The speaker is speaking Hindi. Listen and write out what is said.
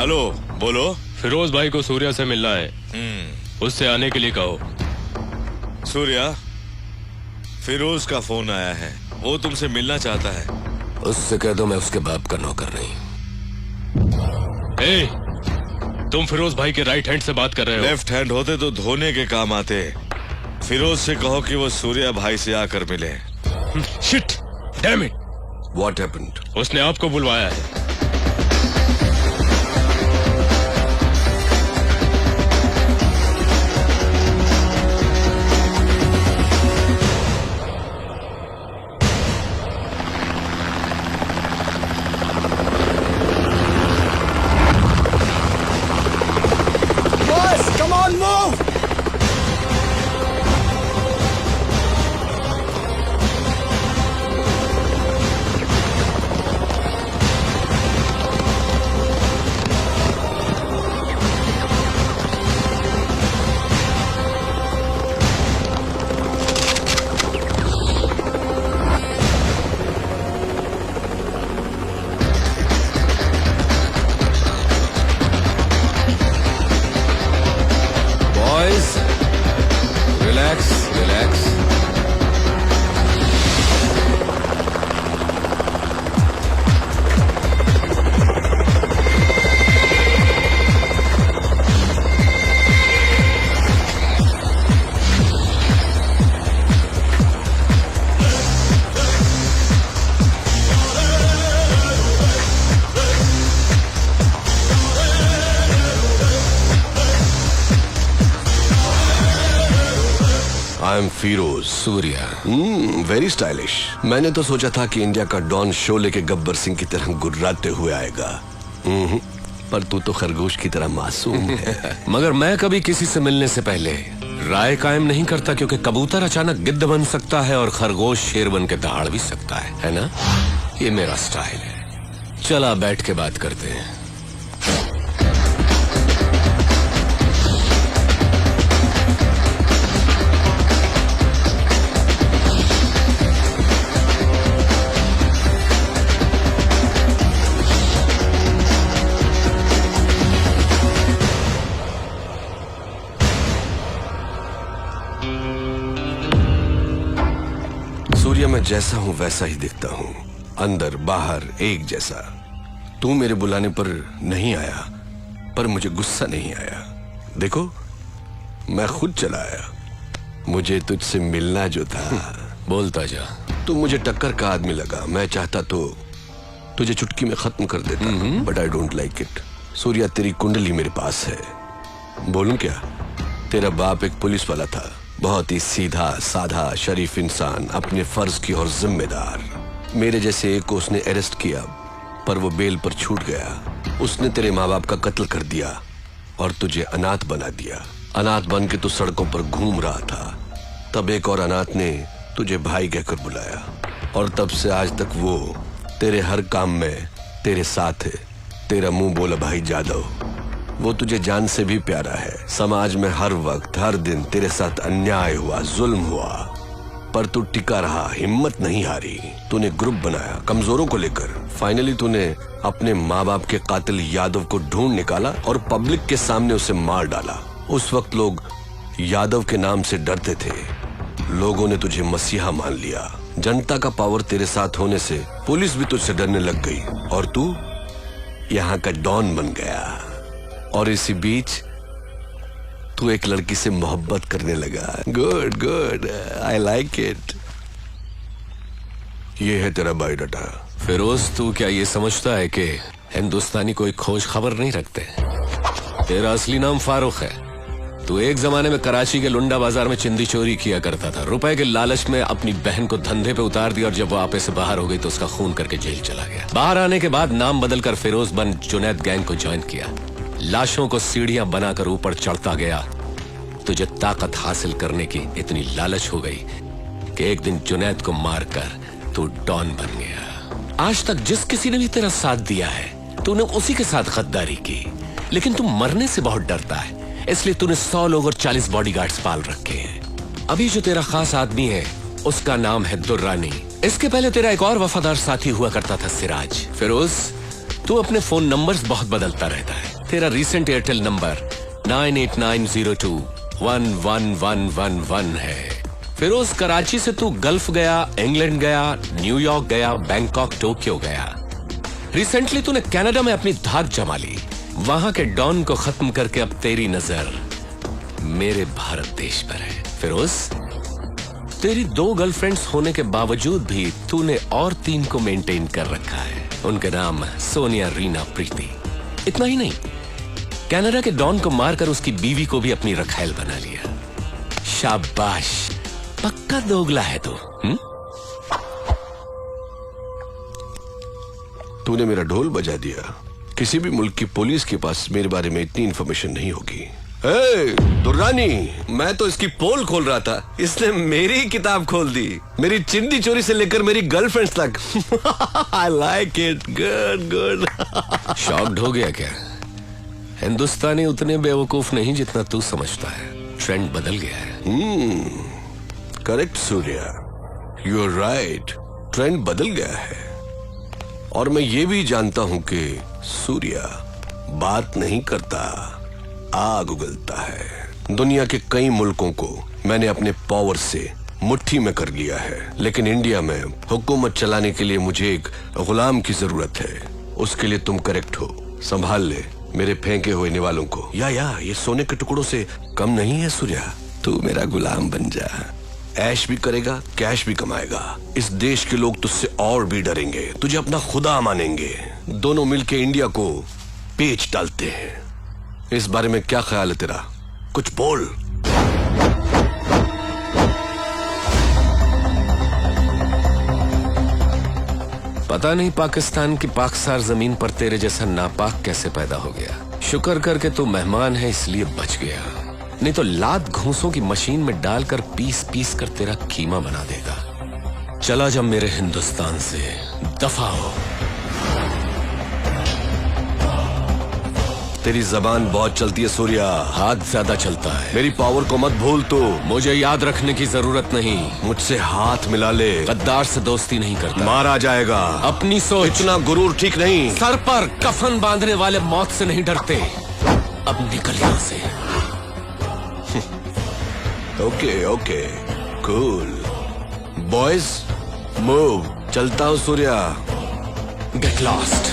हेलो, बोलो। फिरोज भाई को सूर्या से मिलना है। उससे आने के लिए कहो। सूर्या, फिरोज का फोन आया है, वो तुमसे मिलना चाहता है। उससे कह दो मैं उसके बाप का नौकर नहीं। तुम फिरोज भाई के राइट हैंड से बात कर रहे हो। लेफ्ट हैंड होते तो धोने के काम आते। फिरोज से कहो कि वो सूर्या भाई से आकर मिले। Shit, damn it. What happened? उसने आपको बुलवाया है। Boss, come on, move! Boys, relax, relax. I am Firoz Surya. Very stylish. मैंने तो सोचा था कि इंडिया का डॉन शोले के गब्बर सिंह की तरह गुर्राते हुए आएगा। पर तू तो खरगोश की तरह मासूम है। मगर मैं कभी किसी से मिलने से पहले राय कायम नहीं करता, क्योंकि कबूतर अचानक गिद्ध बन सकता है और खरगोश शेर बन के दहाड़ भी सकता है ना? ये मेरा स्टाइल है। चला बैठ के बात करते हैं। सूर्या, मैं जैसा हूं वैसा ही दिखता हूं, अंदर बाहर एक जैसा। तू मेरे बुलाने पर नहीं आया, पर मुझे गुस्सा नहीं आया। देखो, मैं खुद चला आया। मुझे तुझसे मिलना जो था। बोलता जा। तू मुझे टक्कर का आदमी लगा। मैं चाहता तो तुझे चुटकी में खत्म कर देता, but I don't like it. Surya, तेरी कुंडली मेरे पास है। बोलूं क्या? तेरा बाप एक पुलिस वाला था, बहुत ही सीधा साधा शरीफ इंसान, अपने फर्ज की और जिम्मेदार। मेरे जैसे एक को उसने अरेस्ट किया, पर वो बेल पर छूट गया। उसने तेरे माँ बाप का कत्ल कर दिया और तुझे अनाथ बना दिया। अनाथ बन के तू सड़कों पर घूम रहा था। तब एक और अनाथ ने तुझे भाई कहकर बुलाया, और तब से आज तक वो तेरे हर काम में तेरे साथ है। तेरा मुंह बोला भाई जादव। वो तुझे जान से भी प्यारा है। समाज में हर वक्त हर दिन तेरे साथ अन्याय हुआ, जुल्म हुआ, पर तू टिका रहा, हिम्मत नहीं हारी। तूने ग्रुप बनाया कमजोरों को लेकर। फाइनली तूने अपने माँ बाप के कातिल यादव को ढूंढ निकाला और पब्लिक के सामने उसे मार डाला। उस वक्त लोग यादव के नाम से डरते थे। लोगों ने तुझे मसीहा मान लिया। जनता का पावर तेरे साथ होने से पुलिस भी तुझसे डरने लग गई, और तू यहाँ का डॉन बन गया। और इसी बीच तू एक लड़की से मोहब्बत करने लगा। Good good, I like it. ये है तेरा बायोडाटा। फिरोज, तू क्या ये समझता है कि हिंदुस्तानी कोई खोज खबर नहीं रखते? तेरा असली नाम फारूक है। तू एक जमाने में कराची के लुंडा बाजार में चिंदी चोरी किया करता था। रुपए के लालच में अपनी बहन को धंधे पे उतार दिया, और जब वो आपे से बाहर हो गई तो उसका खून करके जेल चला गया। बाहर आने के बाद नाम बदलकर फिरोज बन जुनैद गैंग को ज्वाइन किया। लाशों को सीढ़ियां बनाकर ऊपर चढ़ता गया। तुझे ताकत हासिल करने की इतनी लालच हो गई कि एक दिन जुनैद को मारकर तू डॉन बन गया। आज तक जिस किसी ने भी तेरा साथ दिया है, तूने उसी के साथ गद्दारी की। लेकिन तू मरने से बहुत डरता है, इसलिए तूने 100 लोग और 40 बॉडीगार्ड्स पाल रखे हैं। अभी जो तेरा खास आदमी है, उसका नाम है दुर्रानी। इसके पहले तेरा एक और वफादार साथी हुआ करता था, सिराज। फिरोज, तू अपने फोन नंबर्स बहुत बदलता रहता है। तेरा रीसेंट एयरटेल नंबर 9890211111 है। फिरोज, कराची से तू गल्फ गया, इंग्लैंड गया, न्यूयॉर्क गया, बैंकॉक, टोक्यो गया। रिसेंटली तूने कनाडा में अपनी धाक जमा ली। वहां के डॉन को खत्म करके अब तेरी नजर मेरे भारत देश पर है। फिरोज, तेरी 2 गर्लफ्रेंड्स होने के बावजूद भी तूने और 3 को मेंटेन कर रखा है। उनके नाम सोनिया, रीना, प्रीति। इतना ही नहीं, कनाडा के डॉन को मारकर उसकी बीवी को भी अपनी रखैल बना लिया। शाबाश, पक्का दोगला है तू। तूने मेरा ढोल बजा दिया। किसी भी मुल्क की पुलिस के पास मेरे बारे में इतनी इंफॉर्मेशन नहीं होगी। दुर्रानी, मैं तो इसकी पोल खोल रहा था, इसने मेरी किताब खोल दी। मेरी चिंदी चोरी से लेकर मेरी गर्लफ्रेंड्स तक। I like it, good good. Shocked हो गया क्या? हिंदुस्तानी उतने बेवकूफ नहीं जितना तू समझता है। ट्रेंड बदल गया है। Correct Surya, you are right, trend बदल गया है। और मैं ये भी जानता हूं कि सूर्या बात नहीं करता, आग उगलता है। दुनिया के कई मुल्कों को मैंने अपने पावर से मुट्ठी में कर लिया है, लेकिन इंडिया में हुकूमत चलाने के लिए मुझे एक गुलाम की जरूरत है। उसके लिए तुम करेक्ट हो। संभाल ले मेरे फेंके हुए निवालों को। या ये सोने के टुकड़ों से कम नहीं है सूर्या। तू मेरा गुलाम बन जा। ऐश भी करेगा, कैश भी कमाएगा। इस देश के लोग तुझसे और भी डरेंगे, तुझे अपना खुदा मानेंगे। दोनों मिलके इंडिया को पेच डालते हैं। इस बारे में क्या ख्याल है तेरा? कुछ बोल। पता नहीं पाकिस्तान की पाकसार जमीन पर तेरे जैसा नापाक कैसे पैदा हो गया। शुक्र करके तू मेहमान है इसलिए बच गया, नहीं तो लात घूंसों की मशीन में डालकर पीस पीस कर तेरा कीमा बना देगा। चला जा मेरे हिंदुस्तान से, दफा हो। तेरी जबान बहुत चलती है सूर्या। हाथ ज्यादा चलता है। मेरी पावर को मत भूल तू। मुझे याद रखने की जरूरत नहीं। मुझसे हाथ मिला ले। गद्दार से दोस्ती नहीं करता, मारा जाएगा। अपनी सोच। इतना गुरूर ठीक नहीं। सर पर कफन बांधने वाले मौत से नहीं डरते। अब निकल यहां से। Okay, cool boys, move. चलता हूं सूर्या। Get lost.